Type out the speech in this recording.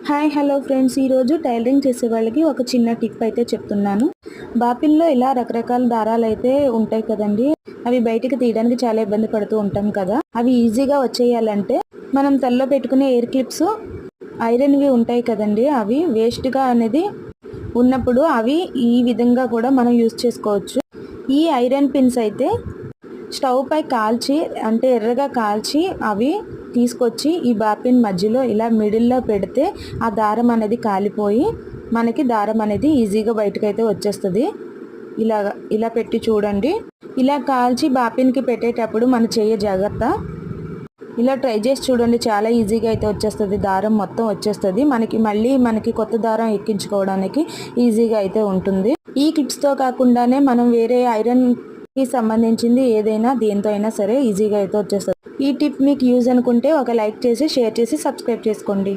Hi hello friends, ఈరోజు tailoring చేసే వాళ్ళకి ఒక చిన్న టిప్ అయితే చెప్తున్నాను. బాపిన్లో ఇలా రకరకాల దారాలు అయితే ఉంటాయి కదండి. అవి బయటికి తీయడానికి చాలా ఇబ్బంది పడుతూ ఉంటాం కదా. అవి ఈజీగా వచ్చేయాలంటే మనం తలలో పెట్టుకునే ఎయిర్ క్లిప్స్ ఐరన్వి ఉంటాయి కదండి. అవి వేస్ట్గా అనేది ఉన్నప్పుడు అవి ఈ విధంగా కూడా మనం యూజ్ చేసుకోవచ్చు. ఈ ఐరన్ పిన్స్ అయితే స్టవ్ పై కాల్చి అంటే ఎర్రగా కాల్చి అవి తీసుకొచ్చి ఈ బాపిన్ మధ్యలో ఇలా మిడిల్లో పెడితే ఆ దారం అనేది కాలిపోయి మనకి దారం అనేది ఈజీగా బయటకైతే వచ్చేస్తుంది. ఇలా పెట్టి చూడండి. ఇలా కాల్చి బాపిన్కి పెట్టేటప్పుడు మన చెయ్యి జాగ్రత్త. ఇలా ట్రై చేసి చూడండి, చాలా ఈజీగా అయితే వచ్చేస్తుంది. దారం మొత్తం వచ్చేస్తుంది. మనకి కొత్త దారం ఎక్కించుకోవడానికి ఈజీగా అయితే ఉంటుంది. ఈ క్లిప్స్తో కాకుండానే మనం వేరే ఐరన్ కి సంబంధించింది ఏదైనా దేంతో అయినా సరే ఈజీగా అయితే వచ్చేస్తుంది. ఈ టిప్ మీకు యూజ్ అనుకుంటే ఒక లైక్ చేసి షేర్ చేసి సబ్స్క్రైబ్ చేసుకోండి.